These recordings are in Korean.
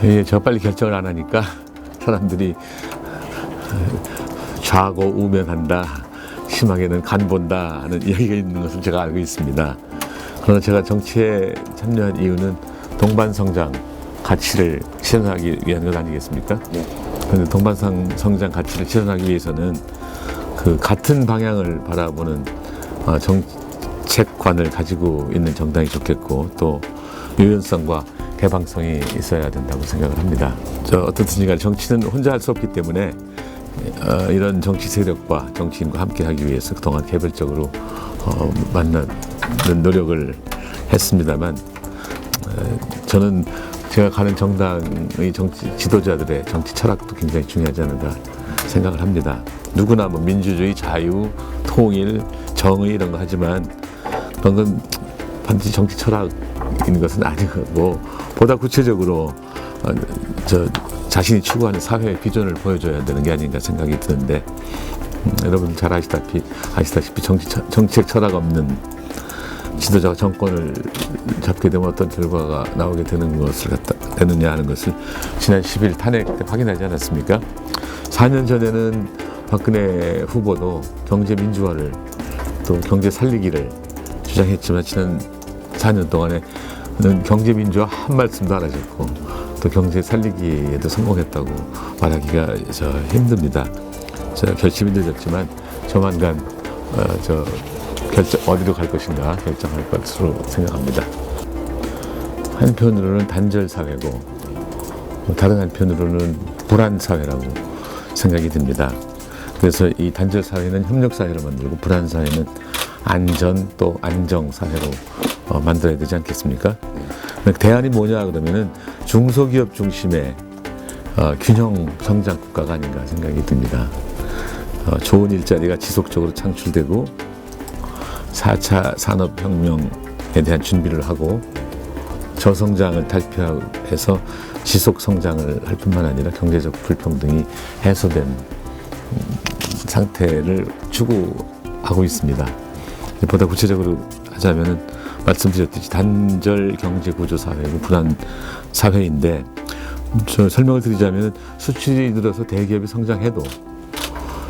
예, 저 빨리 결정을 안 하니까 사람들이 좌고 우면한다, 심하게는 간 본다 하는 이야기가 있는 것을 제가 알고 있습니다. 그러나 제가 정치에 참여한 이유는 동반성장 가치를 실현하기 위한 것 아니겠습니까? 그런데 동반성장 가치를 실현하기 위해서는 그 같은 방향을 바라보는 정책관을 가지고 있는 정당이 좋겠고, 또 유연성과 개방성이 있어야 된다고 생각을 합니다. 어떻든지 간에 정치는 혼자 할 수 없기 때문에 이런 정치 세력과 정치인과 함께 하기 위해서 그동안 개별적으로 만나는 노력을 했습니다만, 저는 제가 가는 정당의 정치 지도자들의 정치 철학도 굉장히 중요하지 않을까 생각을 합니다. 누구나 뭐 민주주의, 자유, 통일, 정의 이런 거 하지만 그런 건 반드시 정치 철학인 것은 아니고, 보다 구체적으로 자신이 추구하는 사회의 비전을 보여줘야 되는 게 아닌가 생각이 드는데, 여러분 잘 아시다시피 정책 철학 없는 지도자가 정권을 잡게 되면 어떤 결과가 나오게 되느냐 하는 것을 지난 10일 탄핵 때 확인하지 않았습니까? 4년 전에는 박근혜 후보도 경제 민주화를, 또 경제 살리기를 주장했지만, 지난 4년 동안에는 경제 민주화 한 말씀도 안 하셨고, 또 경제 살리기에도 성공했다고 말하기가 힘듭니다. 결심이 늦었지만 조만간 어디로 갈 것인가 결정할 것으로 생각합니다. 한편으로는 단절 사회고, 다른 한편으로는 불안 사회라고 생각이 듭니다. 그래서 이 단절 사회는 협력 사회로 만들고, 불안 사회는 안전 또 안정 사회로 만들어야 되지 않겠습니까? 대안이 뭐냐 그러면은 중소기업 중심의 균형 성장 국가가 아닌가 생각이 듭니다. 좋은 일자리가 지속적으로 창출되고, 4차 산업혁명에 대한 준비를 하고, 저성장을 탈피해서 지속성장을 할 뿐만 아니라 경제적 불평등이 해소된 상태를 추구하고 있습니다. 보다 구체적으로 하자면은 말씀드렸듯이 단절 경제 구조 사회고 불안 사회인데, 설명을 드리자면 수출이 늘어서 대기업이 성장해도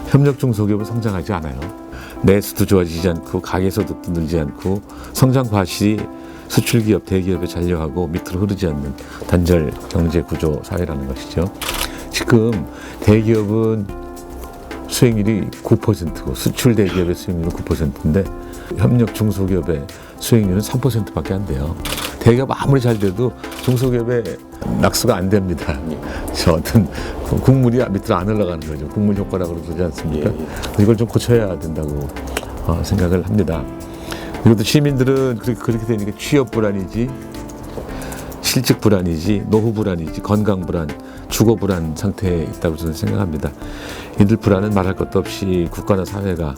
협력 중소기업은 성장하지 않아요. 내수도 좋아지지 않고 가계소득도 늘지 않고 성장 과실이 수출기업, 대기업에 잔려하고 밑으로 흐르지 않는 단절 경제 구조 사회라는 것이죠. 지금 대기업은 수익률이 9%고 수출 대기업의 수익률은 9%인데 협력 중소기업의 수익률은 3%밖에 안 돼요. 대기업 아무리 잘 돼도 중소기업의 낙수가 안 됩니다. 어떤 국물이 밑으로 안 올라가는 거죠. 국물 효과라고 그러지 않습니까? 이걸 좀 고쳐야 된다고 생각을 합니다. 그리고 또 시민들은 그렇게 되니까 취업 불안이지, 실직 불안이지, 노후 불안이지, 건강 불안, 주거 불안 상태에 있다고 저는 생각합니다. 이들 불안은 말할 것도 없이 국가나 사회가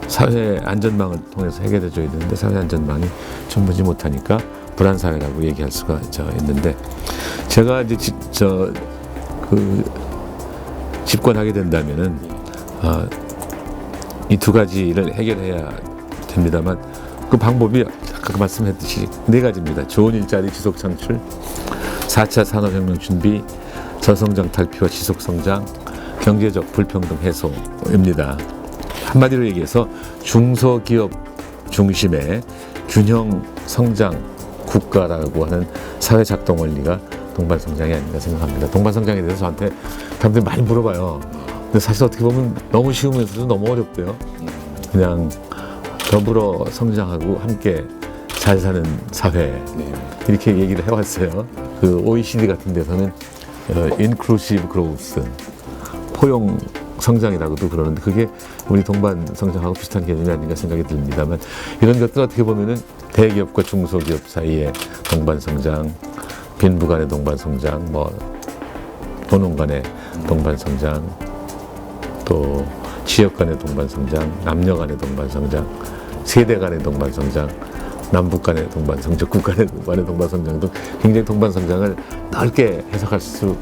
사회 안전망을 통해서 해결해 줘야 되는데, 사회 안전망이 충분히 못하니까 불안 사회라고 얘기할 수가 있는데, 제가 이제 집권하게 된다면은 이 두 가지를 해결해야 됩니다만, 그 방법이 아까 말씀했듯이 4가지입니다. 좋은 일자리 지속 창출, 4차 산업혁명 준비, 저성장 탈피와 지속성장, 경제적 불평등 해소입니다. 한마디로 얘기해서 중소기업 중심의 균형 성장 국가라고 하는 사회 작동 원리가 동반성장이 아닌가 생각합니다. 동반성장에 대해서 저한테 사람들이 많이 물어봐요. 근데 사실 어떻게 보면 너무 쉬우면서도 너무 어렵고요. 그냥 더불어 성장하고 함께 잘 사는 사회, 이렇게 얘기를 해왔어요. 그 OECD 같은 데서는 inclusive growth, 포용 성장이라고도 그러는데, 그게 우리 동반 성장하고 비슷한 개념이 아닌가 생각이 듭니다만, 이런 것들 어떻게 보면은 대기업과 중소기업 사이의 동반 성장, 빈부 간의 동반 성장, 도농 간의 동반 성장, 또 지역 간의 동반 성장, 남녀 간의 동반 성장, 세대 간의 동반 성장, 남북 간의 동반 성장, 국 간의 동반 성장도 굉장히 동반 성장을 넓게 해석할 수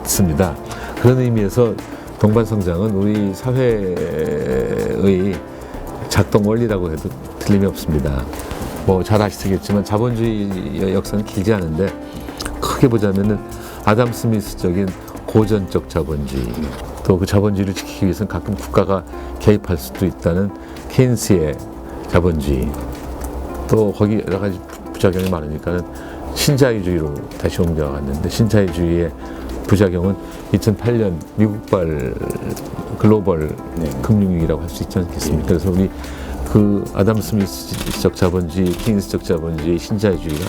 있습니다. 그런 의미에서 동반성장은 우리 사회의 작동 원리라고 해도 틀림이 없습니다. 잘 아시겠지만 자본주의 역사는 길지 않은데, 크게 보자면은 아담 스미스적인 고전적 자본주의, 또 그 자본주의를 지키기 위해서는 가끔 국가가 개입할 수도 있다는 케인스의 자본주의, 또 거기 여러 가지 부작용이 많으니까는 신자유주의로 다시 옮겨갔는데, 신자유주의의 부작용은 2008년 미국발 글로벌 금융위기라고 할 수 있지 않겠습니까? 그래서 우리 그 아담 스미스적 자본주의, 케인스적 자본주의, 신자유주의가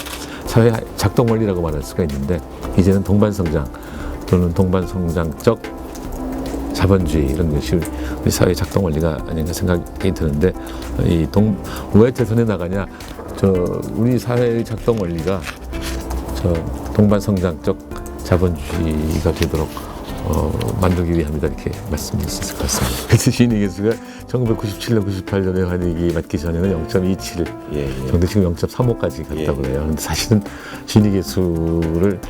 사회 작동 원리라고 말할 수가 있는데, 이제는 동반성장 또는 동반성장적 자본주의, 이런 것이 우리 사회 작동 원리가 아닌가 생각이 드는데, 왜 대선에 나가냐? 우리 사회의 작동 원리가 동반성장적 자본주의가 되도록 만들기 위함이다, 이렇게 말씀드릴 수 있을 것 같습니다. 그래서 지니 계수가 1997년, 98년에 환위기 맞기 전에는 0.27 정도, 지금 0.35까지 갔다고 해요. 그런데 사실은 지니 계수를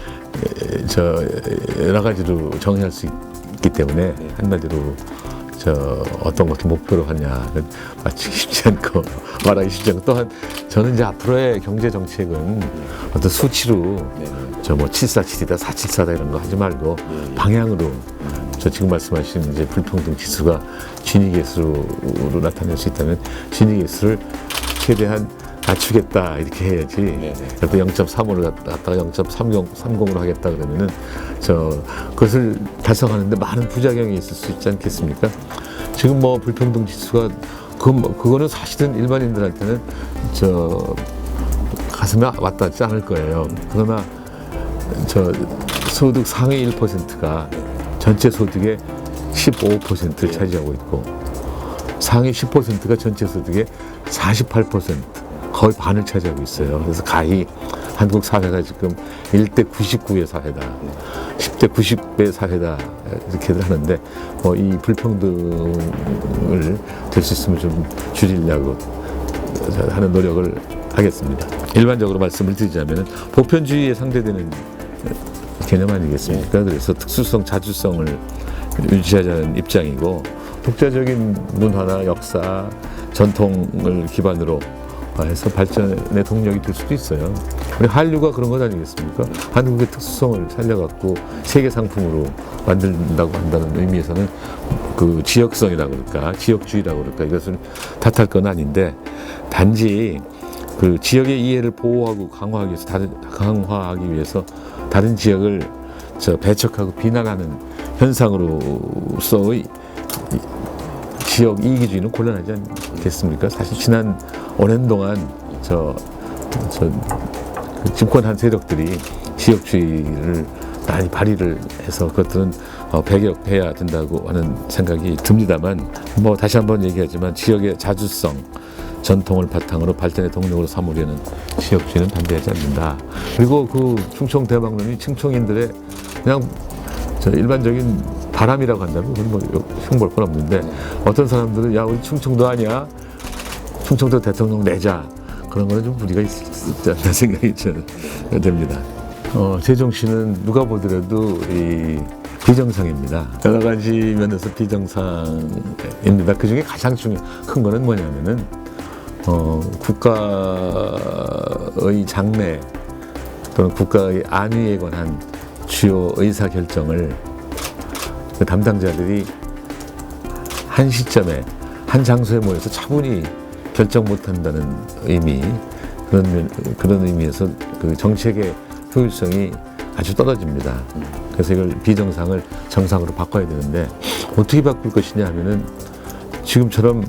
여러 가지로 정의할 수 있기 때문에 한마디로 어떤 것을 목표로 하냐 맞추기 쉽지 않고 말하기 쉽지 않고, 또한 저는 이제 앞으로의 경제 정책은 어떤 수치로 뭐 747이다 474다 이런 거 하지 말고 방향으로, 지금 말씀하신 이제 불평등 지수가 지니 계수로 나타낼 수 있다면 지니 계수를 최대한 낮추겠다 이렇게 해야지. 그래도 0.35를 갖다가 0.30으로 하겠다 그러면은 그것을 달성하는데 많은 부작용이 있을 수 있지 않겠습니까? 지금 뭐 불평등 지수가 그거는 사실은 일반인들한테는 가슴에 와닿지 않을 거예요. 그러나 소득 상위 1%가 전체 소득의 15%를 차지하고 있고, 상위 10%가 전체 소득의 48%, 거의 반을 차지하고 있어요. 그래서 가히 한국 사회가 지금 1대 99의 사회다, 10대 90의 사회다, 이렇게들 하는데, 이 불평등을 될 수 있으면 좀 줄이려고 하는 노력을 하겠습니다. 일반적으로 말씀을 드리자면 보편주의에 상대되는 개념 아니겠습니까? 그래서 특수성, 자주성을 유지하자는 입장이고, 독자적인 문화나 역사, 전통을 기반으로 해서 발전의 동력이 될 수도 있어요. 우리 한류가 그런 것 아니겠습니까? 한국의 특수성을 살려갖고 세계 상품으로 만든다고 한다는 의미에서는 그 지역성이라고 그럴까, 지역주의라고 그럴까, 이것을 탓할 건 아닌데, 단지 그 지역의 이해를 보호하고 강화하기 위해서 다른 지역을 배척하고 비난하는 현상으로서의 지역 이기주의는 곤란하지 않겠습니까? 사실 지난 오랜 동안 그 집권한 세력들이 지역주의를 많이 발휘를 해서 그것들은 배격해야 된다고 하는 생각이 듭니다만, 뭐 다시 한번 얘기하지만 지역의 자주성, 전통을 바탕으로 발전의 동력으로 삼으려는 지역주의는 반대하지 않는다. 그리고 그 충청 대망론이 충청인들의 그냥 일반적인 바람이라고 한다면 그건 뭐 흉볼 건 없는데, 어떤 사람들은 야, 우리 충청도 아니야, 충청도 대통령 내자, 그런 거는 좀 무리가 있지 않나 생각이 됩니다. 세종시는 누가 보더라도 이 비정상입니다. 여러 가지 면에서 비정상입니다. 그 중에 가장 큰 거는 뭐냐면은 국가의 장래 또는 국가의 안위에 관한 주요 의사 결정을 그 담당자들이 한 시점에 한 장소에 모여서 차분히 결정 못한다는 의미, 그런 의미에서 그 정책의 효율성이 아주 떨어집니다. 그래서 이걸 비정상을 정상으로 바꿔야 되는데, 어떻게 바꿀 것이냐 하면은 지금처럼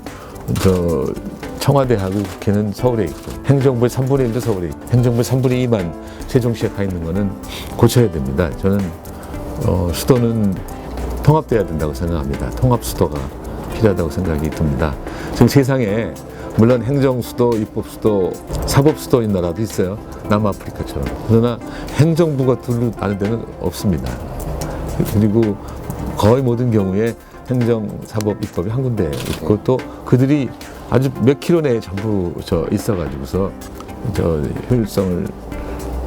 청와대하고 국회는 서울에 있고, 행정부의 3분의 1도 서울에 있고, 행정부의 3분의 2만 세종시에 가 있는 거는 고쳐야 됩니다. 저는 수도는 통합돼야 된다고 생각합니다. 통합 수도가 필요하다고 생각이 듭니다. 지금 세상에 물론 행정수도, 입법수도, 사법수도인 나라도 있어요. 남아프리카처럼. 그러나 행정부가 둘로 나는 데는 없습니다. 그리고 거의 모든 경우에 행정, 사법, 입법이 한 군데 있고, 또 그들이 아주 몇 킬로 내에 전부 있어가지고서 효율성을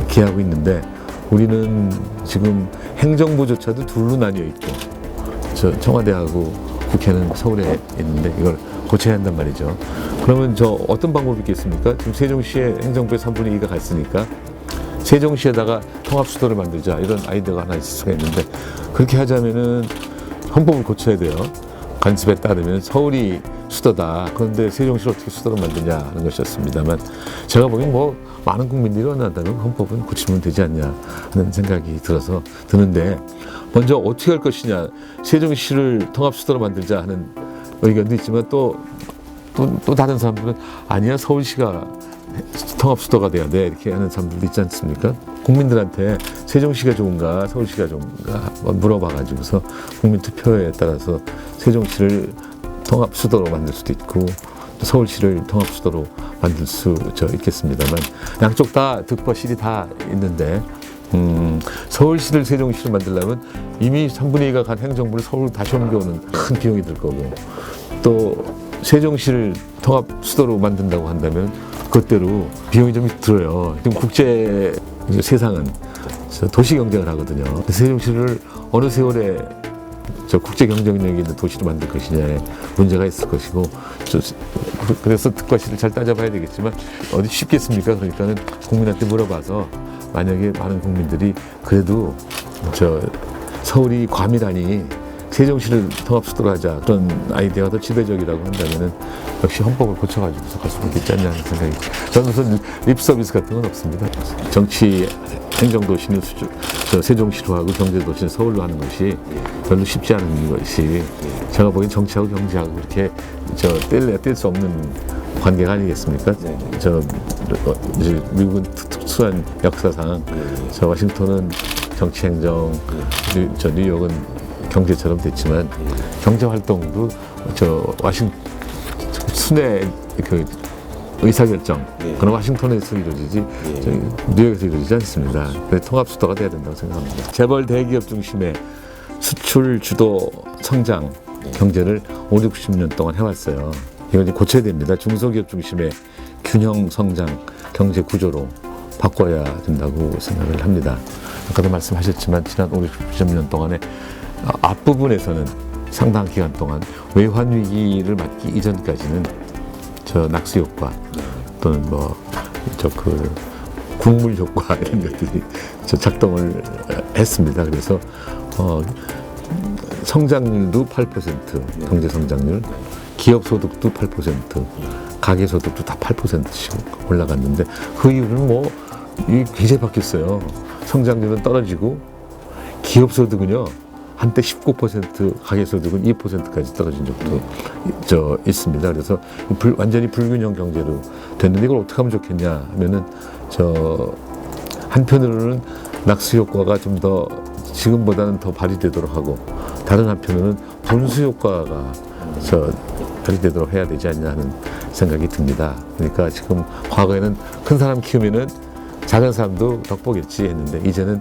기하고 있는데, 우리는 지금 행정부조차도 둘로 나뉘어 있고, 청와대하고 국회는 서울에 있는데 이걸 고쳐야 한단 말이죠. 그러면 어떤 방법이 있겠습니까? 지금 세종시에 행정부의 3분의 2가 갔으니까 세종시에다가 통합수도를 만들자 이런 아이디어가 하나 있을 수가 있는데 그렇게 하자면은 헌법을 고쳐야 돼요. 관습에 따르면 서울이 수도다. 그런데 세종시를 어떻게 수도로 만드냐 하는 것이었습니다만 제가 보기엔 뭐 많은 국민들이 원한다면 헌법은 고치면 되지 않냐 하는 생각이 드는데 먼저 어떻게 할 것이냐. 세종시를 통합수도로 만들자 하는 의견도 있지만 또 다른 사람들은 아니야 서울시가 통합수도가 돼야 돼 이렇게 하는 사람들도 있지 않습니까? 국민들한테 세종시가 좋은가 서울시가 좋은가 한번 물어봐가지고서 국민 투표에 따라서 세종시를 통합수도로 만들 수도 있고 또 서울시를 통합수도로 만들 수 있겠습니다만 양쪽 다 득과 실이 다 있는데 서울시를 세종시로 만들려면 이미 3분의 2가 간 행정부를 서울로 다시 옮겨오는 큰 비용이 들 거고 또 세종시를 통합수도로 만든다고 한다면 그것대로 비용이 좀 들어요. 지금 국제 세상은 도시 경쟁을 하거든요. 세종시를 어느 세월에 국제 경쟁력이 있는 도시로 만들 것이냐에 문제가 있을 것이고 그래서 득과실을 잘 따져봐야 되겠지만 어디 쉽겠습니까? 그러니까는 국민한테 물어봐서 만약에 많은 국민들이 그래도 서울이 과밀하니 세종시를 통합수도로 하자 그런 아이디어가 더 지배적이라고 한다면은 역시 헌법을 고쳐가지고서 갈 수는 있지 않냐 하는 생각이 저는 무슨 립서비스 같은 건 없습니다. 정치 행정도시는 세종시로 하고 경제도시는 서울로 하는 것이 별로 쉽지 않은 것이 제가 보기엔 정치하고 경제하고 그렇게 뗄 수 없는 관계가 아니겠습니까? 미국은 특수한 역사상 워싱턴은 정치 행정, 뉴욕은 경제처럼 됐지만 경제 활동도 순회 의사결정 그런 워싱턴에서 이루어지지 뉴욕에서 이루어지지 않습니다. 통합수도가 돼야 된다고 생각합니다. 재벌 대기업 중심의 수출 주도 성장 경제를 5, 60년 동안 해왔어요. 이걸 이제 고쳐야 됩니다. 중소기업 중심의 균형 성장 경제 구조로 바꿔야 된다고 생각을 합니다. 아까도 말씀하셨지만 지난 5, 60년 동안에 앞부분에서는 상당한 기간 동안 외환 위기를 맞기 이전까지는 낙수 효과 또는 국물 효과 이런 것들이 작동을 했습니다. 그래서 성장률도 8% 경제 성장률, 기업 소득도 8%, 가계 소득도 다 8%씩 올라갔는데 그 이유는 굉장히 바뀌었어요. 성장률은 떨어지고 기업 소득은요. 한때 19%, 가계소득은 2%까지 떨어진 적도 있습니다. 그래서 완전히 불균형 경제로 됐는데 이걸 어떻게 하면 좋겠냐 하면은 한편으로는 낙수 효과가 좀 더 지금보다는 더 발휘되도록 하고 다른 한편으로는 분수 효과가 발휘되도록 해야 되지 않냐 하는 생각이 듭니다. 그러니까 지금 과거에는 큰 사람 키우면은 작은 사람도 덕보겠지 했는데 이제는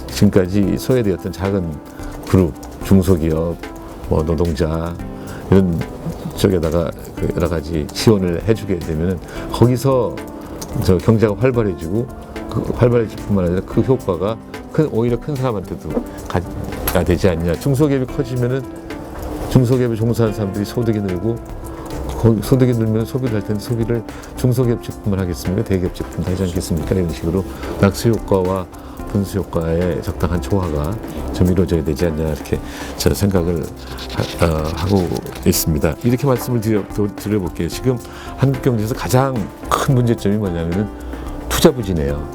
지금까지 소외되었던 작은 그룹, 중소기업, 노동자 이런 쪽에다가 여러 가지 지원을 해주게 되면은 거기서 경제가 활발해지고 활발해질 뿐만 아니라 그 효과가 오히려 큰 사람한테도 가 되지 않냐. 중소기업이 커지면은 중소기업에 종사하는 사람들이 소득이 늘고 소득이 늘면 소비를 할 텐데 소비를 중소기업 제품만 하겠습니까? 대기업 제품 다 하지 않겠습니까? 이런 식으로 낙수 효과와 분수 효과의 적당한 조화가 좀 이루어져야 되지 않냐 이렇게 생각을 하고 있습니다. 이렇게 말씀을 드려볼게요. 지금 한국 경제에서 가장 큰 문제점이 뭐냐면은 투자 부진이에요.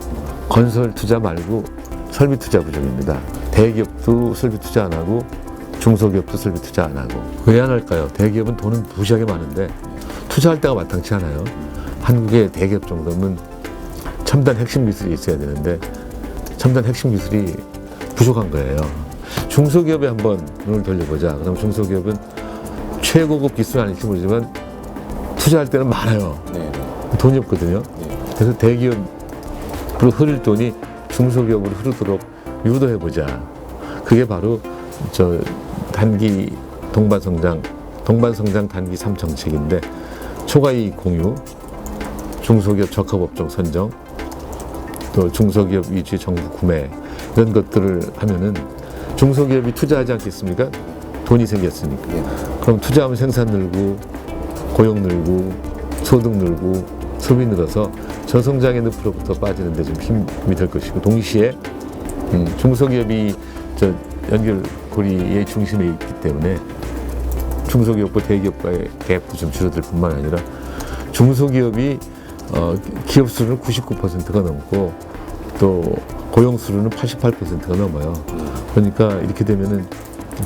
건설 투자 말고 설비 투자 부족입니다. 대기업도 설비 투자 안 하고 중소기업도 설비 투자 안 하고 왜 안 할까요? 대기업은 돈은 무지하게 많은데 투자할 데가 마땅치 않아요. 한국의 대기업 정도면 첨단 핵심 기술이 있어야 되는데 첨단 핵심 기술이 부족한 거예요. 중소기업에 한번 눈을 돌려보자. 그럼 중소기업은 최고급 기술은 아닐지 모르지만 투자할 때는 많아요. 돈이 없거든요. 그래서 대기업으로 흐를 돈이 중소기업으로 흐르도록 유도해보자. 그게 바로 단기 동반성장 단기 3정책인데 초과이익 공유, 중소기업 적합업종 선정, 또 중소기업 위주의 정부 구매 이런 것들을 하면은 중소기업이 투자하지 않겠습니까? 돈이 생겼으니까. 그럼 투자하면 생산 늘고 고용 늘고 소득 늘고 소비 늘어서 저성장의 늪으로부터 빠지는데 좀 힘이 될 것이고, 동시에 중소기업이 저 연결고리의 중심에 있기 때문에 중소기업과 대기업과의 갭도 좀 줄어들 뿐만 아니라 중소기업이 기업 수는 99%가 넘고 또 고용 수는 88%가 넘어요. 그러니까 이렇게 되면은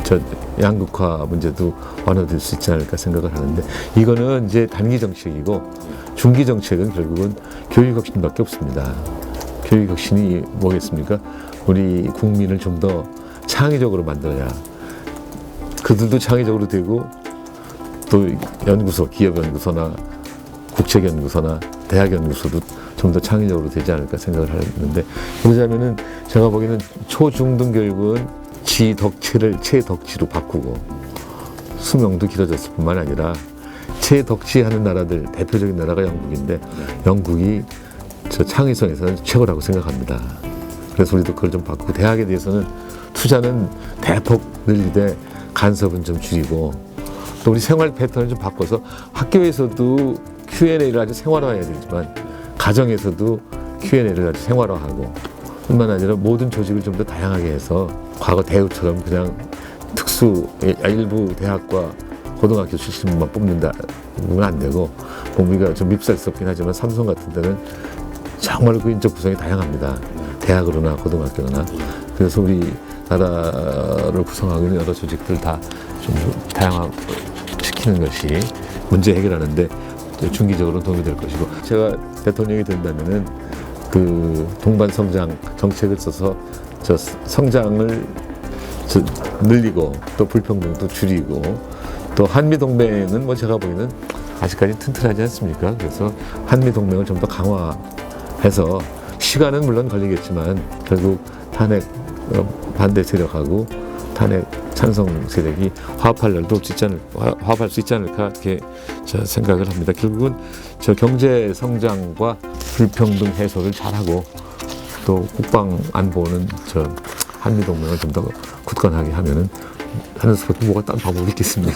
저 양극화 문제도 완화될 수 있지 않을까 생각을 하는데, 이거는 이제 단기 정책이고 중기 정책은 결국은 교육 혁신밖에 없습니다. 교육 혁신이 뭐겠습니까? 우리 국민을 좀 더 창의적으로 만들어야 그들도 창의적으로 되고, 또 연구소, 기업연구소나 국책연구소나 대학연구소도 좀 더 창의적으로 되지 않을까 생각을 하는데, 그러자면은 제가 보기에는 초중등 교육은 체덕치로 바꾸고, 수명도 길어졌을 뿐만 아니라 체덕치하는 나라들 대표적인 나라가 영국인데, 영국이 저 창의성에서는 최고라고 생각합니다. 그래서 우리도 그걸 좀 바꾸고, 대학에 대해서는 투자는 대폭 늘리되 간섭은 좀 줄이고, 또 우리 생활 패턴을 좀 바꿔서 학교에서도 Q&A를 아주 생활화해야 되지만 가정에서도 Q&A를 아주 생활화하고, 뿐만 아니라 모든 조직을 좀 더 다양하게 해서 과거 대우처럼 그냥 일부 대학과 고등학교 출신만 뽑는다는 건 안 되고, 우리가 좀 밉살스럽긴 하지만 삼성 같은 데는 정말 그 인적 구성이 다양합니다. 대학으로나 고등학교나. 그래서 우리 나라를 구성하고 있는 여러 조직들 다 좀 다양화시키는 것이 문제 해결하는데 중기적으로 도움이 될 것이고, 제가 대통령이 된다면은 그 동반 성장 정책을 써서 저 성장을 늘리고 또 불평등도 줄이고, 또 한미 동맹은 뭐 제가 보기에는 아직까지 튼튼하지 않습니까? 그래서 한미 동맹을 좀 더 강화해서, 시간은 물론 걸리겠지만 결국 탄핵 반대 세력하고 탄핵 찬성 세력이 화합할 수 있지 않을까 이렇게 저 생각을 합니다. 결국은 저 경제 성장과 불평등 해소를 잘하고, 또 국방 안보는 저 한미 동맹을 좀 더 굳건하게 하면은 하는 수밖에 뭐가 딴 방법이 있겠습니까?